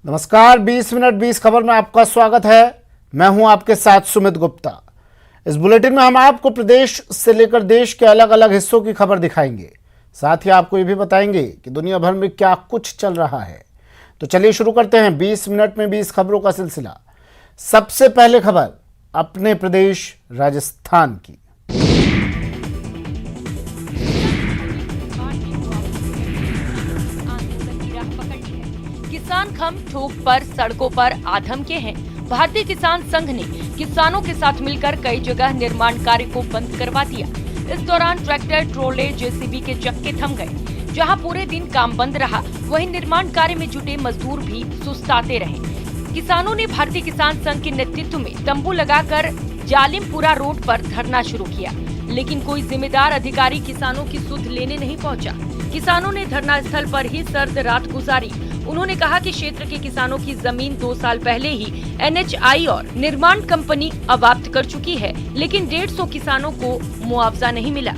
नमस्कार, 20 मिनट 20 खबर में आपका स्वागत है। मैं हूं आपके साथ सुमित गुप्ता। इस बुलेटिन में हम आपको प्रदेश से लेकर देश के अलग अलग हिस्सों की खबर दिखाएंगे। साथ ही आपको ये भी बताएंगे कि दुनिया भर में क्या कुछ चल रहा है। तो चलिए शुरू करते हैं 20 मिनट में 20 खबरों का सिलसिला। सबसे पहले खबर अपने प्रदेश राजस्थान की। किसान खम ठोक पर सड़कों पर आधम के हैं। भारतीय किसान संघ ने किसानों के साथ मिलकर कई जगह निर्माण कार्य को बंद करवा दिया। इस दौरान ट्रैक्टर, ट्रोले, जेसीबी के चक्के थम गए। जहां पूरे दिन काम बंद रहा, वहीं निर्माण कार्य में जुटे मजदूर भी सुस्ताते रहे। किसानों ने भारतीय किसान संघ के नेतृत्व में तंबू लगाकर जालिमपुरा रोड पर धरना शुरू किया, लेकिन कोई जिम्मेदार अधिकारी किसानों की सुध लेने नहीं पहुंचा। किसानों ने धरना स्थल पर ही सर्द रात गुजारी। उन्होंने कहा कि क्षेत्र के किसानों की जमीन 2 साल पहले ही एनएचआई और निर्माण कंपनी अबाप्त कर चुकी है, लेकिन 150 किसानों को मुआवजा नहीं मिला।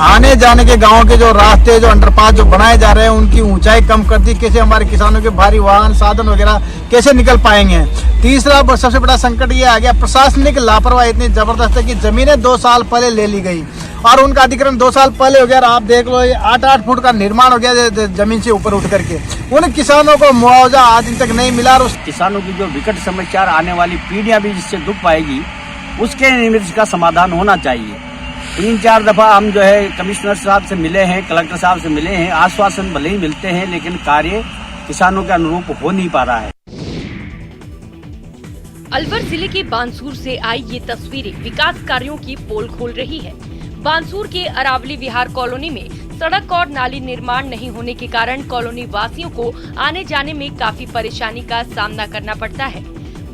आने जाने के गांव के जो रास्ते, जो अंडरपास जो बनाए जा रहे हैं, उनकी ऊंचाई कम कर दी। कैसे हमारे किसानों के भारी वाहन, साधन वगैरह कैसे निकल पाएंगे। तीसरा सबसे बड़ा संकट ये आ गया, प्रशासनिक लापरवाही इतनी जबरदस्त है कि जमीनें 2 साल पहले ले ली गई और उनका अधिग्रहण 2 साल पहले हो गया। आप देख लो, 8-8 फुट का निर्माण हो गया जमीन से ऊपर उठ करके। उन किसानों को मुआवजा आज दिन तक नहीं मिला। और किसानों की जो विकट समस्या, आने वाली पीढ़ियां भी जिससे दुख पाएगी, उसके निमित्त का समाधान होना चाहिए। 3-4 दफा हम जो है कमिश्नर साहब से मिले हैं, कलेक्टर साहब से मिले हैं। आश्वासन भले ही मिलते हैं, लेकिन कार्य किसानों के अनुरूप हो नहीं पा रहा है। अलवर जिले के बानसूर से आई ये तस्वीरें विकास कार्यों की पोल खोल रही है। बानसूर के अरावली विहार कॉलोनी में सड़क और नाली निर्माण नहीं होने के कारण कॉलोनी वासियों को आने जाने में काफी परेशानी का सामना करना पड़ता है।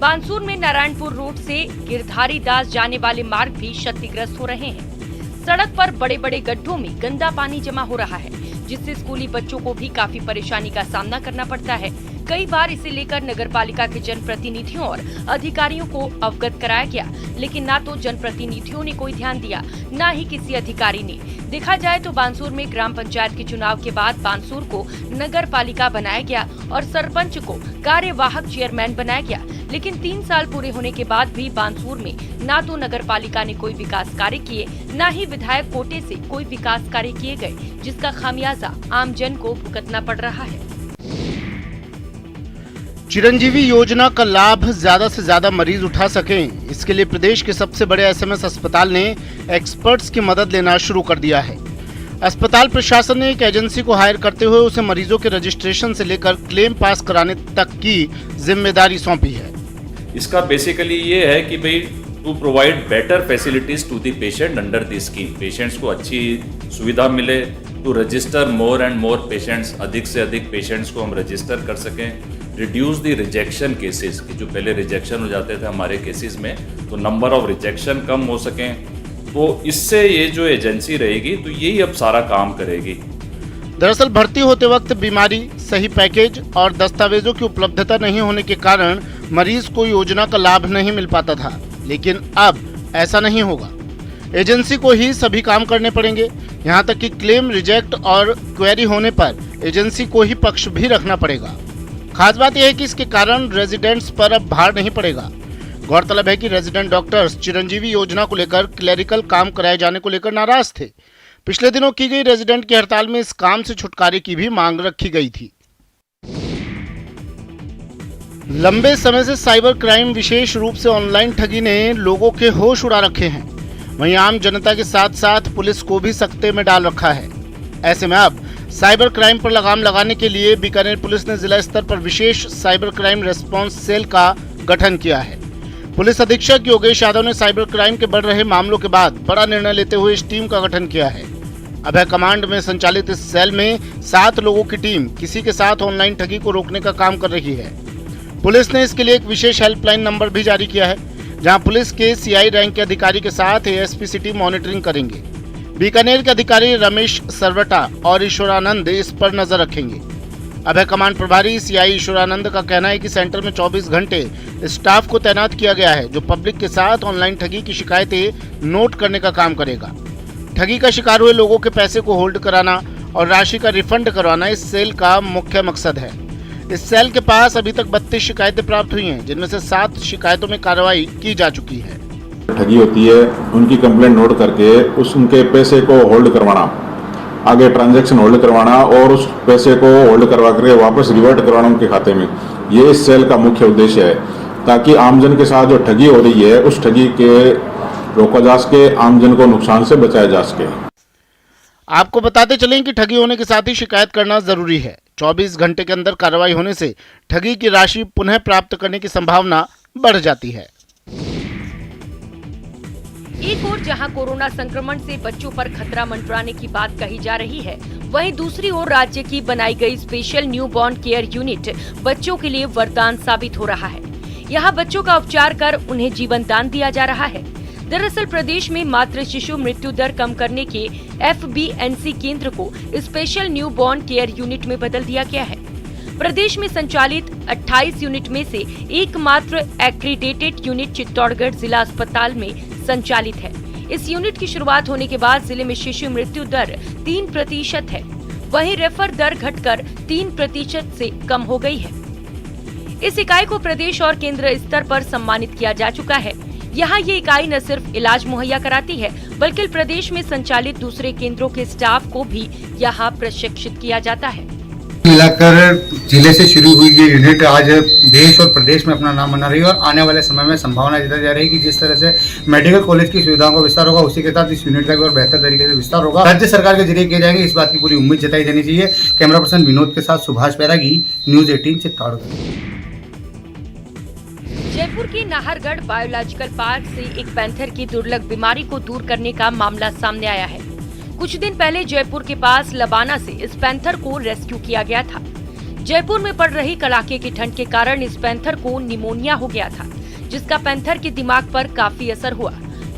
बानसूर में नारायणपुर रोड से गिरधारी दास जाने वाले मार्ग भी क्षतिग्रस्त हो रहे हैं। सड़क पर बड़े बड़े गड्ढों में गंदा पानी जमा हो रहा है, जिससे स्कूली बच्चों को भी काफी परेशानी का सामना करना पड़ता है। कई बार इसे लेकर नगरपालिका के जनप्रतिनिधियों और अधिकारियों को अवगत कराया गया, लेकिन ना तो जनप्रतिनिधियों ने कोई ध्यान दिया, ना ही किसी अधिकारी ने। देखा जाए तो बानसूर में ग्राम पंचायत के चुनाव के बाद बानसूर को नगर पालिका बनाया गया और सरपंच को कार्यवाहक चेयरमैन बनाया गया, लेकिन 3 साल पूरे होने के बाद भी बानसूर में ना तो नगर पालिका ने कोई विकास कार्य किए, ना ही विधायक कोटे से कोई विकास कार्य किए गए, जिसका खामियाजा आम जन को भुगतना पड़ रहा है। चिरंजीवी योजना का लाभ ज्यादा से ज्यादा मरीज उठा सकें, इसके लिए प्रदेश के सबसे बड़े एसएमएस अस्पताल ने एक्सपर्ट्स की मदद लेना शुरू कर दिया है। अस्पताल प्रशासन ने एक एजेंसी को हायर करते हुए उसे मरीजों के रजिस्ट्रेशन से लेकर क्लेम पास कराने तक की जिम्मेदारी सौंपी है। इसका बेसिकली ये है कि भाई to provide better facilities to the patient under the scheme. Patients को अच्छी सुविधा मिले, to register more and more patients, अधिक से अधिक पेशेंट्स को हम रजिस्टर कर सकें। रिड्यूस द रिजेक्शन केसेस, कि जो पहले रिजेक्शन हो जाते थे हमारे केसेस में, तो नंबर ऑफ रिजेक्शन कम हो सकें। तो इससे ये जो एजेंसी रहेगी तो यही अब सारा काम करेगी। दरअसल भर्ती होते वक्त बीमारी, सही पैकेज और दस्तावेजों की उपलब्धता नहीं होने के कारण मरीज को योजना का लाभ नहीं मिल पाता था, लेकिन अब ऐसा नहीं होगा। एजेंसी को ही सभी काम करने पड़ेंगे। यहाँ तक कि क्लेम, रिजेक्ट और क्वेरी होने पर एजेंसी को ही पक्ष भी रखना पड़ेगा। खास बात यह है कि इसके कारण रेजिडेंट्स पर अब भार नहीं पड़ेगा। गौरतलब है कि रेजिडेंट डॉक्टर्स चिरंजीवी योजना को लेकर क्लेरिकल काम कराए जाने को लेकर नाराज थे। पिछले दिनों की गई रेजिडेंट की हड़ताल में इस काम से छुटकारे की भी मांग रखी गई थी। लंबे समय से साइबर क्राइम, विशेष रूप से ऑनलाइन ठगी ने लोगों के होश उड़ा रखे हैं। वहीं आम जनता के साथ साथ पुलिस को भी सकते में डाल रखा है। ऐसे में अब साइबर क्राइम पर लगाम लगाने के लिए बीकानेर पुलिस ने जिला स्तर पर विशेष साइबर क्राइम रेस्पॉन्स सेल का गठन किया है। पुलिस अधीक्षक योगेश यादव ने साइबर क्राइम के बढ़ रहे मामलों के बाद बड़ा निर्णय लेते हुए इस टीम का गठन किया है। अभय कमांड में संचालित इस सेल में 7 लोगों की टीम किसी के साथ ऑनलाइन ठगी को रोकने का काम कर रही है। पुलिस ने इसके लिए एक विशेष हेल्पलाइन नंबर भी जारी किया है, जहां पुलिस के सीआई रैंक के अधिकारी के साथ एएसपी सिटी मॉनिटरिंग करेंगे। बीकानेर के अधिकारी रमेश सरवटा और ईश्वरानंद इस पर नजर रखेंगे। अभय कमांड प्रभारी सीआई ईश्वरानंद का कहना है कि सेंटर में 24 घंटे स्टाफ को तैनात किया गया है, जो पब्लिक के साथ ऑनलाइन ठगी की शिकायतें नोट करने का काम करेगा। ठगी का शिकार हुए लोगों के पैसे को होल्ड कराना और राशि का रिफंड करवाना इस सेल का मुख्य मकसद है। इस सेल के पास अभी तक 32 शिकायतें प्राप्त हुई हैं, जिनमें से 7 शिकायतों में कार्रवाई की जा चुकी है। ठगी होती है, उनकी कंप्लेंट नोट करके उनके पैसे को होल्ड करवाना, आगे ट्रांजैक्शन होल्ड करवाना और उस पैसे को होल्ड करवा करके वापस रिवर्ट करवाना उनके खाते में। ये इस सेल का मुख्य उद्देश्य है, ताकि आमजन के साथ जो ठगी हो रही है उस ठगी के रोका जा सके, आमजन को नुकसान से बचाया जा सके। आपको बताते चलें कि ठगी होने के साथ ही शिकायत करना जरूरी है। 24 घंटे के अंदर कार्रवाई होने से ठगी की राशि पुनः प्राप्त करने की संभावना बढ़ जाती है। एक ओर जहां कोरोना संक्रमण से बच्चों पर खतरा मंडराने की बात कही जा रही है, वहीं दूसरी ओर राज्य की बनाई गई special new born care unit बच्चों के लिए वरदान साबित हो रहा है। यहां बच्चों का उपचार कर उन्हें जीवन दान दिया जा रहा है। दरअसल प्रदेश में मातृ शिशु मृत्यु दर कम करने के FBNC केंद्र को special new born care unit में बदल दिया गया है। प्रदेश में संचालित 28 यूनिट में से एकमात्र एक्रीडेटेड यूनिट चित्तौड़गढ़ जिला अस्पताल में संचालित है। इस यूनिट की शुरुआत होने के बाद जिले में शिशु मृत्यु दर 3% है, वहीं रेफर दर घटकर 3% से कम हो गई है। इस इकाई को प्रदेश और केंद्र स्तर पर सम्मानित किया जा चुका है। यहाँ ये इकाई न सिर्फ इलाज मुहैया कराती है, बल्कि प्रदेश में संचालित दूसरे केंद्रों के स्टाफ को भी यहाँ प्रशिक्षित किया जाता है। मिलाकर जिले से शुरू हुई ये यूनिट आज देश और प्रदेश में अपना नाम बना रही है और आने वाले समय में संभावना जताई जा रही है कि जिस तरह से मेडिकल कॉलेज की सुविधाओं का विस्तार होगा, उसी के साथ इस यूनिट का भी और बेहतर तरीके से विस्तार होगा। राज्य सरकार के जरिए किए जाएंगे, इस बात की पूरी उम्मीद जताई जानी चाहिए। कैमरा पर्सन विनोद के साथ सुभाष बैरागी, न्यूज 18 चित्तौड़गढ़। जयपुर के नाहरगढ़ बायोलॉजिकल पार्क से एक पैंथर की दुर्लभ बीमारी को दूर करने का मामला सामने आया है। कुछ दिन पहले जयपुर के पास लबाना से इस पैंथर को रेस्क्यू किया गया था। जयपुर में पड़ रही कड़ाके की ठंड के कारण इस पैंथर को निमोनिया हो गया था, जिसका पैंथर के दिमाग पर काफी असर हुआ।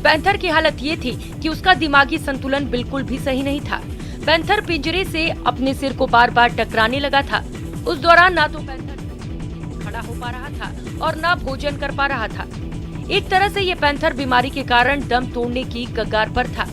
पैंथर की हालत ये थी कि उसका दिमागी संतुलन बिल्कुल भी सही नहीं था। पैंथर पिंजरे से अपने सिर को बार बार टकराने लगा था। उस दौरान ना तो पैंथर खड़ा हो पा रहा था और ना भोजन कर पा रहा था। एक तरह से ये पैंथर बीमारी के कारण दम तोड़ने की कगार पर था।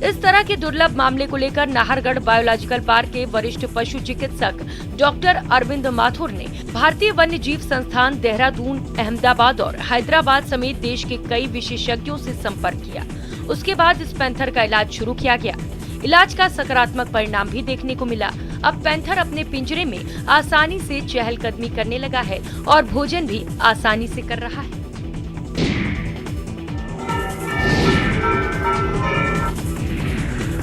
इस तरह के दुर्लभ मामले को लेकर नाहरगढ़ बायोलॉजिकल पार्क के वरिष्ठ पशु चिकित्सक डॉक्टर अरविंद माथुर ने भारतीय वन्य जीव संस्थान देहरादून, अहमदाबाद और हैदराबाद समेत देश के कई विशेषज्ञों से संपर्क किया। उसके बाद इस पैंथर का इलाज शुरू किया गया। इलाज का सकारात्मक परिणाम भी देखने को मिला। अब पैंथर अपने पिंजरे में आसानी से चहलकदमी करने लगा है और भोजन भी आसानी से कर रहा है।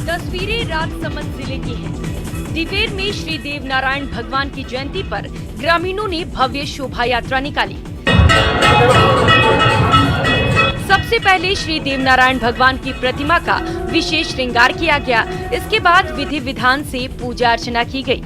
तस्वीरें राजसमंद जिले की हैं। दिवेर में श्री देवनारायण भगवान की जयंती पर ग्रामीणों ने भव्य शोभा यात्रा निकाली। सबसे पहले श्री देवनारायण भगवान की प्रतिमा का विशेष श्रृंगार किया गया। इसके बाद विधि विधान से पूजा अर्चना की गई।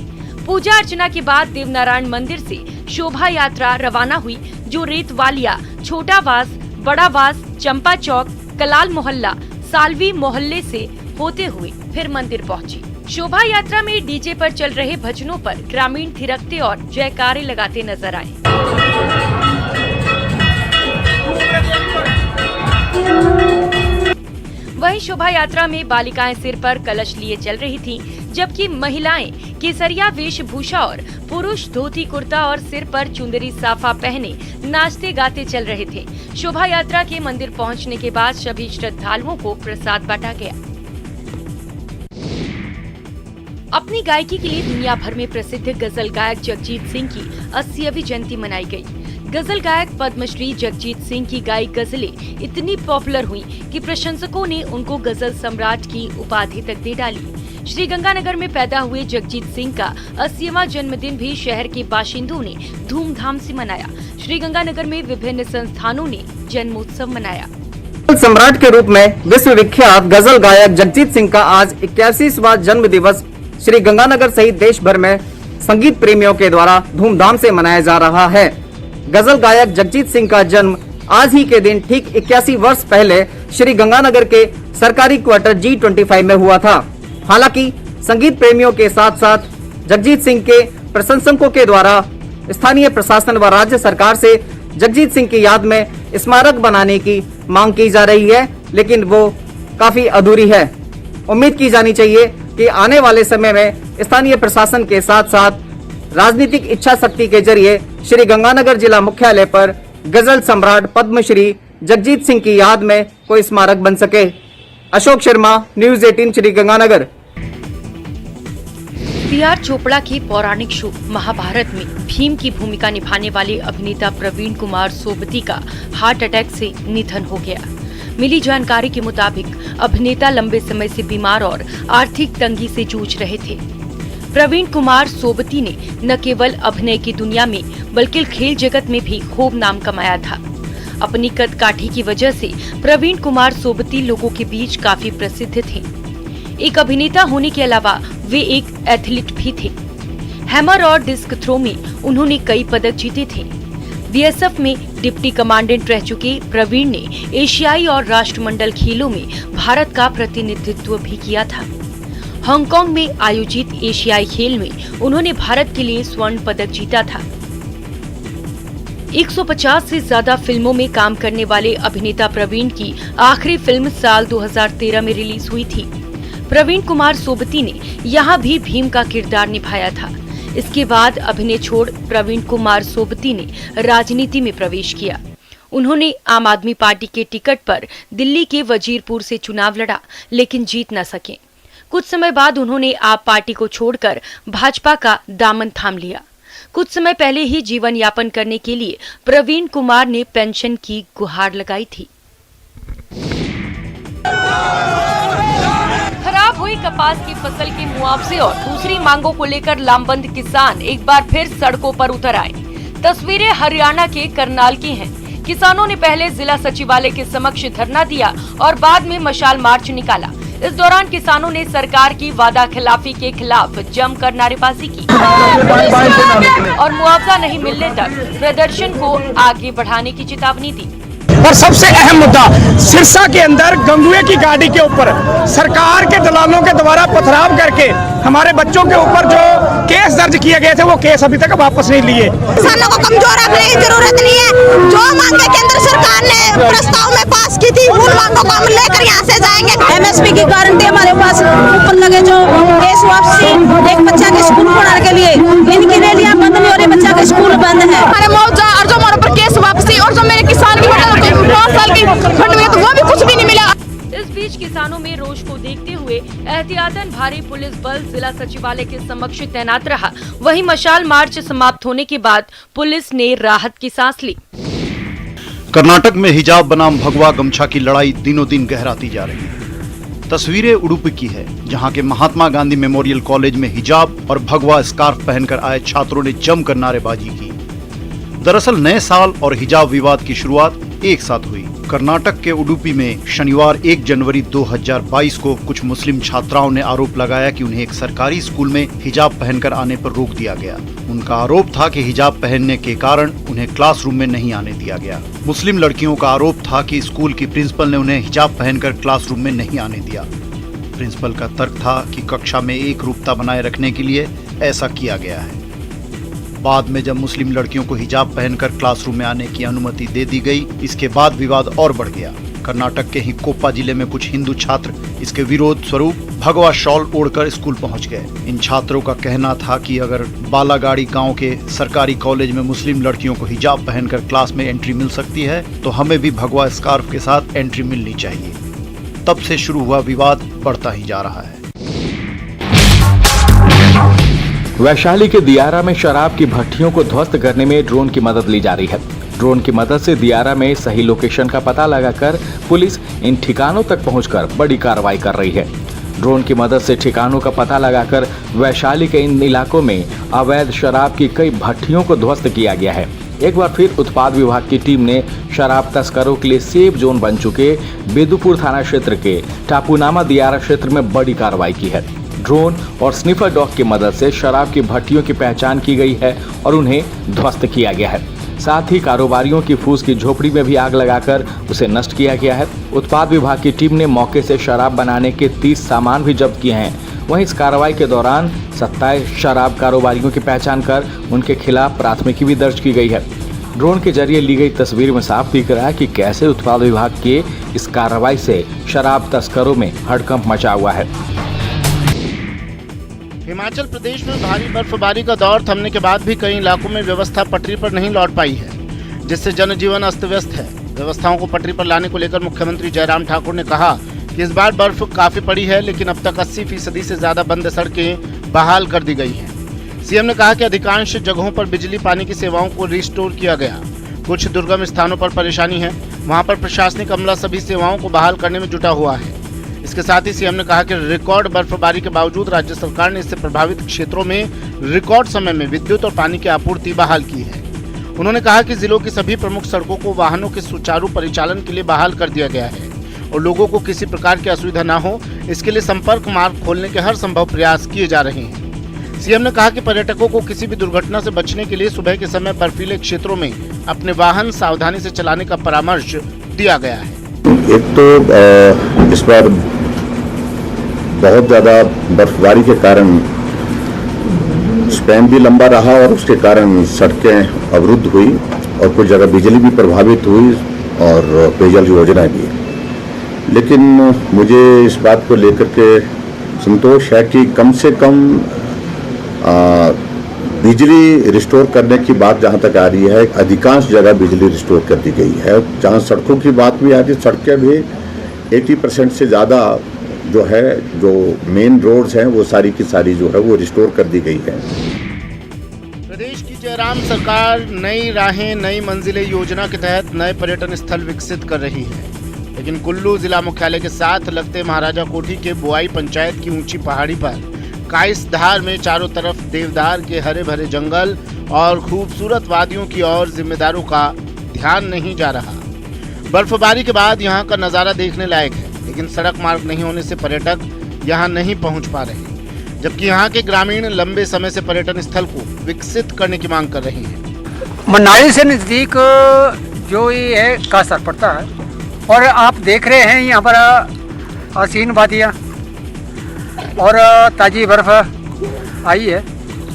पूजा अर्चना के बाद देवनारायण मंदिर से शोभा यात्रा रवाना हुई, जो रेतवालिया, छोटा वास, बड़ा वास, चंपा चौक, कलाल मोहल्ला, सालवी मोहल्ले से होते हुए फिर मंदिर पहुंची। शोभा यात्रा में डीजे पर चल रहे भजनों पर ग्रामीण थिरकते और जयकारे लगाते नजर आए। वहीं शोभा यात्रा में बालिकाएं सिर पर कलश लिए चल रही थीं, जबकि महिलाएं केसरिया वेशभूषा और पुरुष धोती कुर्ता और सिर पर चुंदरी साफा पहने नाचते गाते चल रहे थे। शोभा यात्रा के मंदिर पहुंचने के बाद सभी श्रद्धालुओं को प्रसाद बांटा गया। अपनी गायकी के लिए दुनिया भर में प्रसिद्ध गजल गायक जगजीत सिंह की 80वीं जयंती मनाई गई। गजल गायक पद्मश्री जगजीत सिंह की गायी गजलें इतनी पॉपुलर हुई कि प्रशंसकों ने उनको गजल सम्राट की उपाधि तक दे डाली। श्रीगंगानगर में पैदा हुए जगजीत सिंह का 80वां जन्मदिन भी शहर के बाशिंदों ने धूमधाम से मनाया। श्रीगंगानगर में विभिन्न संस्थानों ने जन्मोत्सव मनाया। सम्राट के रूप में विश्व विख्यात गजल गायक जगजीत सिंह का आज 81वां जन्म दिवस श्री गंगानगर सहित देश भर में संगीत प्रेमियों के द्वारा धूमधाम से मनाया जा रहा है। गजल गायक जगजीत सिंह का जन्म आज ही के दिन ठीक 81 वर्ष पहले श्री गंगानगर के सरकारी क्वार्टर G25 में हुआ था। हालांकि संगीत प्रेमियों के साथ साथ जगजीत सिंह के प्रशंसकों के द्वारा स्थानीय प्रशासन व राज्य सरकार से जगजीत सिंह की याद में स्मारक बनाने की मांग की जा रही है, लेकिन वो काफी अधूरी है। उम्मीद की जानी चाहिए कि आने वाले समय में स्थानीय प्रशासन के साथ साथ राजनीतिक इच्छा शक्ति के जरिए श्री गंगानगर जिला मुख्यालय पर गजल सम्राट पद्मश्री जगजीत सिंह की याद में कोई स्मारक बन सके। अशोक शर्मा, न्यूज़ 18 श्री गंगानगर। बी.आर. चोपड़ा के पौराणिक शो महाभारत में भीम की भूमिका निभाने वाले अभिनेता प्रवीण कुमार सोबती का हार्ट अटैक से निधन हो गया। मिली जानकारी के मुताबिक अभिनेता लंबे समय से बीमार और आर्थिक तंगी से जूझ रहे थे। प्रवीण कुमार सोबती ने न केवल अभिनय की दुनिया में बल्कि खेल जगत में भी खूब नाम कमाया था। अपनी कद काठी की वजह से प्रवीण कुमार सोबती लोगों के बीच काफी प्रसिद्ध थे। एक अभिनेता होने के अलावा वे एक एथलीट भी थे। हैमर और डिस्क थ्रो में उन्होंने कई पदक जीते थे। बीएसएफ में डिप्टी कमांडेंट रह चुके प्रवीण ने एशियाई और राष्ट्रमंडल खेलों में भारत का प्रतिनिधित्व भी किया था। हांगकांग में आयोजित एशियाई खेल में उन्होंने भारत के लिए स्वर्ण पदक जीता था। 150 से ज्यादा फिल्मों में काम करने वाले अभिनेता प्रवीण की आखिरी फिल्म साल 2013 में रिलीज हुई थी। प्रवीण कुमार सोबती ने यहाँ भी भीम का किरदार निभाया था। इसके बाद अभिनय छोड़ प्रवीण कुमार सोबती ने राजनीति में प्रवेश किया। उन्होंने आम आदमी पार्टी के टिकट पर दिल्ली के वजीरपुर से चुनाव लड़ा, लेकिन जीत न सके। कुछ समय बाद उन्होंने आप पार्टी को छोड़कर भाजपा का दामन थाम लिया। कुछ समय पहले ही जीवन यापन करने के लिए प्रवीण कुमार ने पेंशन की गुहार लगाई थी। खराब हुई कपास की फसल के मुआवजे और दूसरी मांगों को लेकर लामबंद किसान एक बार फिर सड़कों पर उतर आए। तस्वीरें हरियाणा के करनाल की हैं। किसानों ने पहले जिला सचिवालय के समक्ष धरना दिया और बाद में मशाल मार्च निकाला। इस दौरान किसानों ने सरकार की वादा खिलाफी के खिलाफ जमकर नारेबाजी की और मुआवजा नहीं मिलने तक प्रदर्शन को आगे बढ़ाने की चेतावनी दी। और सबसे अहम मुद्दा, सिरसा के अंदर गंगुए की गाड़ी के ऊपर सरकार के दलालों के द्वारा पथराव करके हमारे बच्चों के ऊपर जो केस दर्ज किए गए थे वो केस अभी तक वापस नहीं लिए। किसानों को कमजोर रखने की जरूरत नहीं है। जो मांगे केंद्र सरकार ने प्रस्ताव में पास की थी उन मांगों को हम लेकर यहाँ से जाएंगे। MSP की गारंटी हमारे पास ऊपर लगे जो केस वापसी, एक बच्चा के स्कूल पढ़ाने के लिए इनकी रैलियां बंद नहीं हो रही, बच्चा का स्कूल बंद है। हमारे मुआवजा और जो हमारे ऊपर केस वापसी और जो मेरे किसान की 9 साल की फंड में तो वो भी कुछ भी नहीं मिला। इस बीच किसानों में रोष को देखते हुए एहतियातन भारी पुलिस बल जिला सचिवालय के समक्ष तैनात रहा। वहीं मशाल मार्च समाप्त होने के बाद पुलिस ने राहत की सांस ली। कर्नाटक में हिजाब बनाम भगवा गमछा की लड़ाई दिनों दिन गहराती जा रही है। तस्वीरें उडुपी की है, जहां के महात्मा गांधी मेमोरियल कॉलेज में हिजाब और भगवा स्कार्फ पहनकर आए छात्रों ने जमकर नारेबाजी की। दरअसल नए साल और हिजाब विवाद की शुरुआत एक साथ हुई। कर्नाटक के उडुपी में शनिवार 1 जनवरी 2022 को कुछ मुस्लिम छात्राओं ने आरोप लगाया कि उन्हें एक सरकारी स्कूल में हिजाब पहनकर आने पर रोक दिया गया। उनका आरोप था कि हिजाब पहनने के कारण उन्हें क्लासरूम में नहीं आने दिया गया। मुस्लिम लड़कियों का आरोप था कि स्कूल की प्रिंसिपल ने उन्हें हिजाब पहनकर क्लासरूम में नहीं आने दिया। प्रिंसिपल का तर्क था कि कक्षा में एक रूपता बनाए रखने के लिए ऐसा किया गया है। बाद में जब मुस्लिम लड़कियों को हिजाब पहनकर क्लासरूम में आने की अनुमति दे दी गई, इसके बाद विवाद और बढ़ गया। कर्नाटक के ही कोप्पा जिले में कुछ हिंदू छात्र इसके विरोध स्वरूप भगवा शॉल ओढ़कर स्कूल पहुंच गए। इन छात्रों का कहना था कि अगर बालागाड़ी गांव के सरकारी कॉलेज में मुस्लिम लड़कियों को हिजाब पहनकर क्लास में एंट्री मिल सकती है तो हमें भी भगवा स्कार्फ के साथ एंट्री मिलनी चाहिए। तब से शुरू हुआ विवाद बढ़ता ही जा रहा है। वैशाली के दियारा में शराब की भट्टियों को ध्वस्त करने में ड्रोन की मदद ली जा रही है। ड्रोन की मदद से दियारा में सही लोकेशन का पता लगाकर पुलिस इन ठिकानों तक पहुंचकर बड़ी कार्रवाई कर रही है। ड्रोन की मदद से ठिकानों का पता लगाकर वैशाली के इन इलाकों में अवैध शराब की कई भट्टियों को ध्वस्त किया गया है। एक बार फिर उत्पाद विभाग की टीम ने शराब तस्करों के लिए सेफ जोन बन चुके बेदुपुर थाना क्षेत्र के टापूनामा दियारा क्षेत्र में बड़ी कार्रवाई की है। ड्रोन और स्निफर डॉग की मदद से शराब की भट्टियों की पहचान की गई है और उन्हें ध्वस्त किया गया है। साथ ही कारोबारियों की फूस की झोपड़ी में भी आग लगाकर उसे नष्ट किया गया है। उत्पाद विभाग की टीम ने मौके से शराब बनाने के 30 सामान भी जब्त किए हैं। वहीं इस कार्रवाई के दौरान 27 शराब कारोबारियों की पहचान कर उनके खिलाफ प्राथमिकी भी दर्ज की गई है। ड्रोन के जरिए ली गई तस्वीर में साफ दिख रहा है कि कैसे उत्पाद विभाग के इस कार्रवाई से शराब तस्करों में हड़कंप मचा हुआ है। हिमाचल प्रदेश में भारी बर्फबारी का दौर थमने के बाद भी कई इलाकों में व्यवस्था पटरी पर नहीं लौट पाई है, जिससे जनजीवन अस्त व्यस्त है। व्यवस्थाओं को पटरी पर लाने को लेकर मुख्यमंत्री जयराम ठाकुर ने कहा कि इस बार बर्फ काफी पड़ी है, लेकिन अब तक 80% से ज्यादा बंद सड़कें बहाल कर दी गई हैं। सीएम ने कहा कि अधिकांश जगहों पर बिजली पानी की सेवाओं को रिस्टोर किया गया। कुछ दुर्गम स्थानों पर परेशानी है, वहां पर प्रशासनिक अमला सभी सेवाओं को बहाल करने में जुटा हुआ है। इसके साथ ही सीएम ने कहा कि रिकॉर्ड बर्फबारी के बावजूद राज्य सरकार ने इससे प्रभावित क्षेत्रों में रिकॉर्ड समय में विद्युत और पानी की आपूर्ति बहाल की है। उन्होंने कहा कि जिलों की सभी प्रमुख सड़कों को वाहनों के सुचारू परिचालन के लिए बहाल कर दिया गया है और लोगों को किसी प्रकार की असुविधा न हो, इसके लिए संपर्क मार्ग खोलने के हर संभव प्रयास किए जा रहे हैं। सीएम ने कहा कि पर्यटकों को किसी भी दुर्घटना से बचने के लिए सुबह के समय बर्फीले क्षेत्रों में अपने वाहन सावधानी से चलाने का परामर्श दिया गया है। एक तो इस बार बहुत ज़्यादा बर्फबारी के कारण स्पैन भी लंबा रहा और उसके कारण सड़कें अवरुद्ध हुई और कुछ जगह बिजली भी प्रभावित हुई और पेयजल योजना भी। लेकिन मुझे इस बात को लेकर के संतोष है कि कम से कम बिजली रिस्टोर करने की बात जहां तक आ रही है, अधिकांश जगह बिजली रिस्टोर कर दी गई है। जहां सड़कों की बात भी आ रही है, सड़कें भी 80% से ज़्यादा जो है, जो मेन रोड्स हैं वो सारी की सारी जो है वो रिस्टोर कर दी गई है। प्रदेश की जयराम सरकार नई राहें नई मंजिलें योजना के तहत नए पर्यटन स्थल विकसित कर रही है, लेकिन कुल्लू जिला मुख्यालय के साथ लगते महाराजा कोठी के बुआई पंचायत की ऊंची पहाड़ी पर काइसधार में चारों तरफ देवदार के हरे भरे जंगल और खूबसूरत वादियों की ओर जिम्मेदारों का ध्यान नहीं जा रहा। बर्फबारी के बाद यहाँ का नज़ारा देखने लायक है, लेकिन सड़क मार्ग नहीं होने से पर्यटक यहाँ नहीं पहुँच पा रहे, जबकि यहाँ के ग्रामीण लंबे समय से पर्यटन स्थल को विकसित करने की मांग कर रहे हैं। मनाली से नज़दीक जो ये है कासर पड़ता है और आप देख रहे हैं यहाँ पर आसीन वादियाँ और ताज़ी बर्फ आई है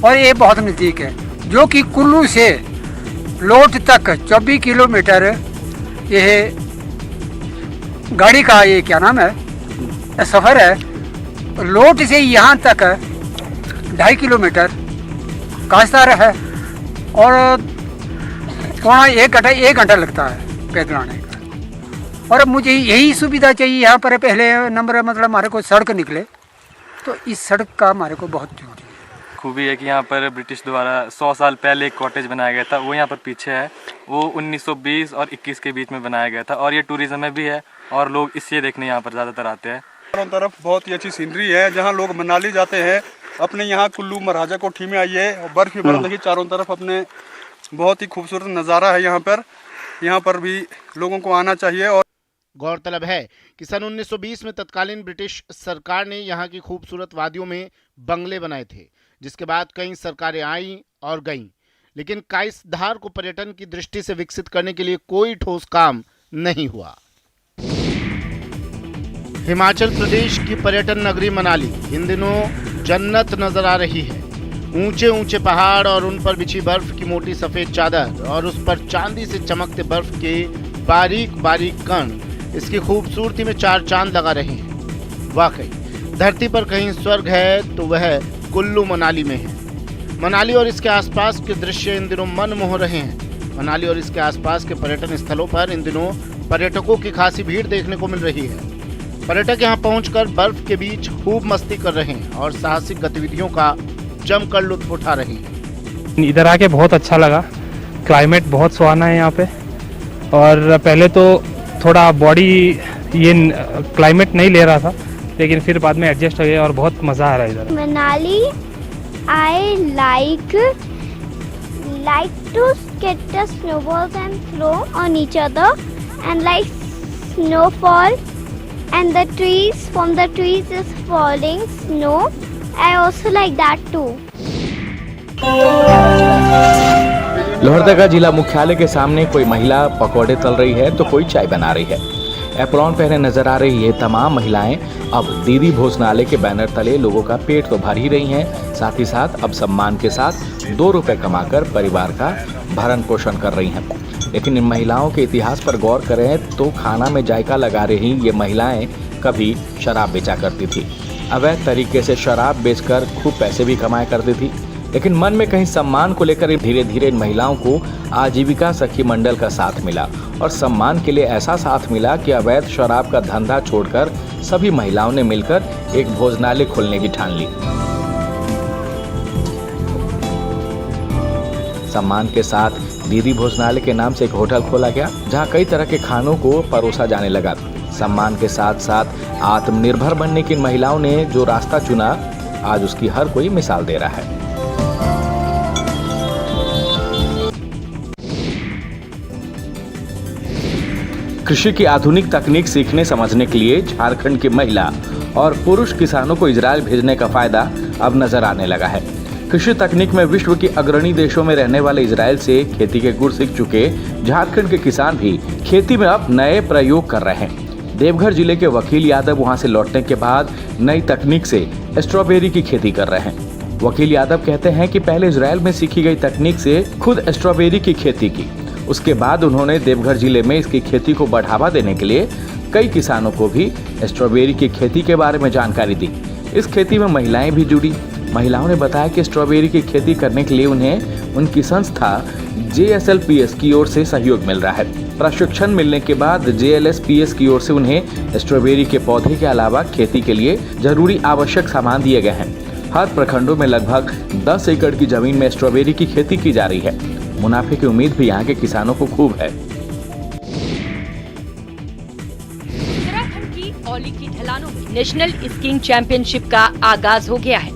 और ये बहुत नज़दीक है, जो कि कुल्लू से लोट तक 24 किलोमीटर ये गाड़ी का ये क्या नाम है सफ़र है। लोट से यहाँ तक 2.5 किलोमीटर कासधार है और पौना 1 घंटा लगता है पैदल आने का। और मुझे यही सुविधा चाहिए यहाँ पर। पहले नंबर मतलब हमारे को सड़क निकले, तो इस सड़क का हमारे को बहुत जरूरी है। खूबी है कि यहाँ पर ब्रिटिश द्वारा 100 साल पहले एक कॉटेज बनाया गया था, वो यहाँ पर पीछे है। वो 1920 और 21 के बीच में बनाया गया था और ये टूरिज्म में भी है और लोग इसलिए देखने यहाँ पर ज़्यादातर आते हैं। चारों तरफ बहुत ही अच्छी सीनरी है। जहाँ लोग मनाली जाते हैं, अपने यहाँ कुल्लू महाराजा कोठी में आइए और बर्फ ही बर्फ देखिए चारों तरफ। अपने बहुत ही खूबसूरत नज़ारा है यहाँ पर भी लोगों को आना चाहिए। और गौरतलब है कि सन 1920 में तत्कालीन ब्रिटिश सरकार ने यहाँ की खूबसूरत वादियों में बंगले बनाए थे, जिसके बाद कई सरकारें आईं और गईं, लेकिन काइसधार को पर्यटन की दृष्टि से विकसित करने के लिए कोई ठोस काम नहीं हुआ। हिमाचल प्रदेश की पर्यटन नगरी मनाली इन दिनों जन्नत नजर आ रही है। ऊंचे ऊंचे पहाड़ और उन पर बिछी बर्फ की मोटी सफेद चादर और उस पर चांदी से चमकते बर्फ के बारीक बारीक कण इसकी खूबसूरती में 4 चांद लगा रहे हैं। वाकई धरती पर कहीं स्वर्ग है तो वह कुल्लू मनाली में है। मनाली और इसके आसपास के दृश्य इन दिनों मन मोह रहे हैं। मनाली और इसके आसपास के पर्यटन स्थलों पर इन दिनों पर्यटकों की खासी भीड़ देखने को मिल रही है। पर्यटक यहां पहुंचकर बर्फ के बीच खूब मस्ती कर रहे हैं और साहसिक गतिविधियों का जमकर लुत्फ उठा रहे हैं। इधर आके बहुत अच्छा लगा, क्लाइमेट बहुत सुहाना है यहाँ पे। और पहले तो थोड़ा बॉडी ये क्लाइमेट नहीं ले रहा था, लेकिन फिर बाद में एडजस्ट हो गया और बहुत मज़ा आ रहा है इधर। Manali I like to get the snowballs and throw on each other and like snowfall and the trees, from the trees is falling snow. I also like that too. Lohardaga जिला मुख्यालय के सामने कोई महिला पकौड़े तल रही है तो कोई चाय बना रही है। एप्रॉन पहने नजर आ रही ये तमाम महिलाएं अब दीदी भोजनालय के बैनर तले लोगों का पेट तो भर ही रही हैं, साथ ही साथ अब सम्मान के साथ 2 रुपए कमाकर परिवार का भरण पोषण कर रही हैं। लेकिन इन महिलाओं के इतिहास पर गौर करें तो खाना में जायका लगा रही ये महिलाएं कभी शराब बेचा करती थी। अवैध तरीके से शराब बेचकर खूब पैसे भी कमाया करती थी। लेकिन मन में कहीं सम्मान को लेकर धीरे धीरे इन महिलाओं को आजीविका सखी मंडल का साथ मिला और सम्मान के लिए ऐसा साथ मिला कि अवैध शराब का धंधा छोड़कर सभी महिलाओं ने मिलकर एक भोजनालय खोलने की ठान ली। सम्मान के साथ दीदी भोजनालय के नाम से एक होटल खोला गया, जहां कई तरह के खानों को परोसा जाने लगा। सम्मान के साथ साथ आत्मनिर्भर बनने की महिलाओं ने जो रास्ता चुना, आज उसकी हर कोई मिसाल दे रहा है। कृषि की आधुनिक तकनीक सीखने समझने के लिए झारखंड की महिला और पुरुष किसानों को इजरायल भेजने का फायदा अब नजर आने लगा है। कृषि तकनीक में विश्व के अग्रणी देशों में रहने वाले इजरायल से खेती के गुर सीख चुके झारखंड के किसान भी खेती में अब नए प्रयोग कर रहे हैं। देवघर जिले के वकील यादव वहां से लौटने के बाद नई तकनीक से स्ट्रॉबेरी की खेती कर रहे हैं। वकील यादव कहते हैं कि पहले इजरायल में सीखी गई तकनीक से खुद स्ट्रॉबेरी की खेती की, उसके बाद उन्होंने देवघर जिले में इसकी खेती को बढ़ावा देने के लिए कई किसानों को भी स्ट्रॉबेरी की खेती के बारे में जानकारी दी। इस खेती में महिलाएं भी जुड़ी। महिलाओं ने बताया कि स्ट्रॉबेरी की खेती करने के लिए उन्हें उनकी संस्था JSLPS की ओर से सहयोग मिल रहा है। प्रशिक्षण मिलने के बाद JLSPS की ओर से उन्हें स्ट्रॉबेरी के पौधे के अलावा खेती के लिए जरूरी आवश्यक सामान दिए गए हैं। हर प्रखंडों में लगभग 10 एकड़ की जमीन में स्ट्रॉबेरी की खेती की जा रही है। मुनाफे की उम्मीद भी यहाँ के किसानों को खूब है। उत्तराखंड की औली की ढलानों में नेशनल स्कीइंग चैंपियनशिप का आगाज हो गया है।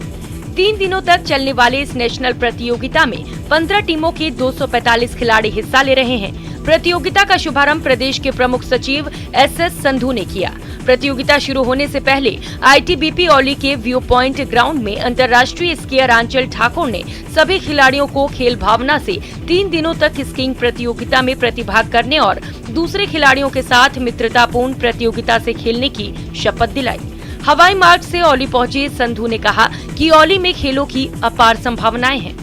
3 दिनों तक चलने वाले इस नेशनल प्रतियोगिता में 15 टीमों के 245 खिलाड़ी हिस्सा ले रहे हैं। प्रतियोगिता का शुभारंभ प्रदेश के प्रमुख सचिव SS संधू ने किया। प्रतियोगिता शुरू होने से पहले ITBP औली के व्यू पॉइंट ग्राउंड में अंतर्राष्ट्रीय स्कीयर आंचल ठाकुर ने सभी खिलाड़ियों को खेल भावना से 3 दिनों तक स्कीइंग प्रतियोगिता में प्रतिभाग करने और दूसरे खिलाड़ियों के साथ मित्रतापूर्ण प्रतियोगिता से खेलने की शपथ दिलाई। हवाई मार्ग से औली पहुंचे संधू ने कहा कि औली में खेलों की अपार संभावनाएं हैं।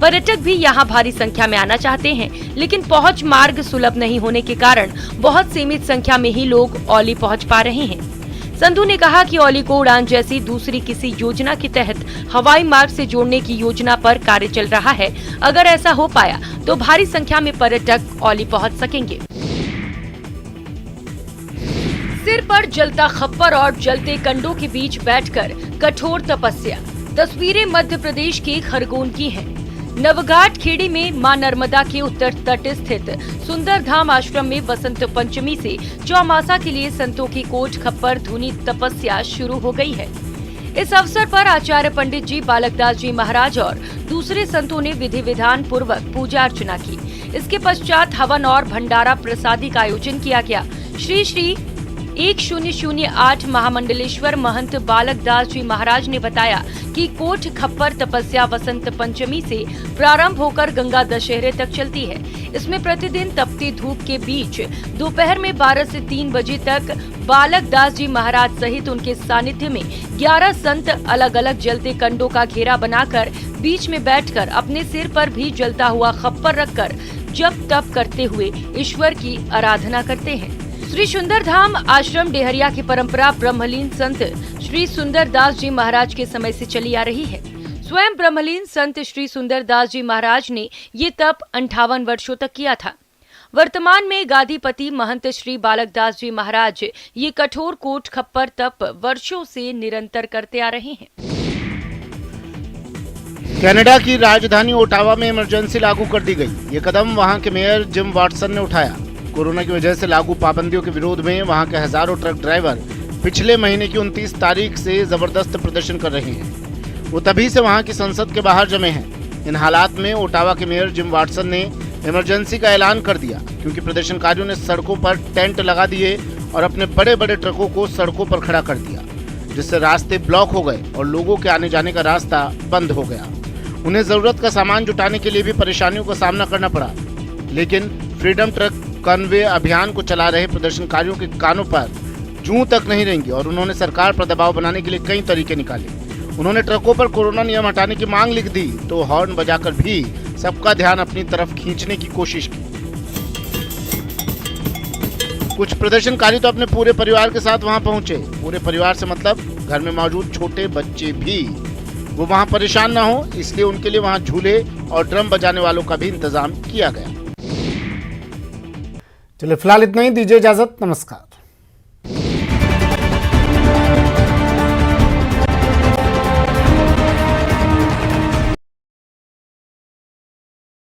पर्यटक भी यहां भारी संख्या में आना चाहते हैं, लेकिन पहुंच मार्ग सुलभ नहीं होने के कारण बहुत सीमित संख्या में ही लोग औली पहुंच पा रहे हैं। संधू ने कहा कि औली को उड़ान जैसी दूसरी किसी योजना के तहत हवाई मार्ग से जोड़ने की योजना पर कार्य चल रहा है। अगर ऐसा हो पाया तो भारी संख्या में पर्यटक औली पहुंच सकेंगे। सिर पर जलता खप्पर और जलते कंडों के बीच बैठकर कठोर तपस्या। तस्वीरें मध्य प्रदेश के खरगोन की हैं। नवघाट खेड़ी में मां नर्मदा के उत्तर तट स्थित सुंदर धाम आश्रम में वसंत पंचमी से चौमासा के लिए संतों की कोट खप्पर धुनी तपस्या शुरू हो गई है। इस अवसर पर आचार्य पंडित जी बालकदास जी महाराज और दूसरे संतों ने विधि विधान पूर्वक पूजा अर्चना की। इसके पश्चात हवन और भंडारा प्रसादी का आयोजन किया गया। श्री 1008 महामंडलेश्वर महंत बालकदास जी महाराज ने बताया कि कोट खप्पर तपस्या वसंत पंचमी से प्रारंभ होकर गंगा दशहरे तक चलती है। इसमें प्रतिदिन तपती धूप के बीच दोपहर में 12 से 3 बजे तक बालकदास जी महाराज सहित उनके सानिध्य में 11 संत अलग अलग जलते कंडों का घेरा बनाकर बीच में बैठकर अपने सिर पर भी जलता हुआ खप्पर रखकर जप तप करते हुए ईश्वर की आराधना करते हैं। श्री सुंदर धाम आश्रम डेहरिया की परंपरा ब्रह्मलीन संत श्री सुंदर दास जी महाराज के समय से चली आ रही है। स्वयं ब्रह्मलीन संत श्री सुंदर दास जी महाराज ने ये तप 58 वर्षों तक किया था। वर्तमान में गादीपति महंत श्री बालकदास जी महाराज ये कठोर कोट खप्पर तप वर्षों से निरंतर करते आ रहे हैं। कनाडा की राजधानी ओटावा में इमरजेंसी लागू कर दी गई। ये कदम वहां के मेयर जिम वाटसन ने उठाया। कोरोना की वजह से लागू पाबंदियों के विरोध में वहां के हजारों ट्रक ड्राइवर पिछले महीने की 29 तारीख से जबरदस्त प्रदर्शन कर रहे हैं। वो तभी से वहां की संसद के बाहर जमे हैं। इन हालात में ओटावा के मेयर जिम वाटसन ने इमरजेंसी का ऐलान कर दिया, क्योंकि प्रदर्शनकारियों ने सड़कों पर टेंट लगा दिए और अपने बड़े बड़े ट्रकों को सड़कों पर खड़ा कर दिया, जिससे रास्ते ब्लॉक हो गए और लोगों के आने जाने का रास्ता बंद हो गया। उन्हें जरूरत का सामान जुटाने के लिए भी परेशानियों का सामना करना पड़ा। लेकिन फ्रीडम ट्रक कन्वे अभियान को चला रहे प्रदर्शनकारियों के कानों पर जूं तक नहीं रहेंगी और उन्होंने सरकार पर दबाव बनाने के लिए कई तरीके निकाले। उन्होंने ट्रकों पर कोरोना नियम हटाने की मांग लिख दी तो हॉर्न बजाकर भी सबका ध्यान अपनी तरफ खींचने की कोशिश की। कुछ प्रदर्शनकारी तो अपने पूरे परिवार के साथ वहां पहुंचे। पूरे परिवार से मतलब घर में मौजूद छोटे बच्चे भी वो वहां परेशान ना हो, इसलिए उनके लिए वहां झूले और ड्रम बजाने वालों का भी इंतजाम किया गया। चलिए फिलहाल इतना ही, दीजिए इजाजत, नमस्कार।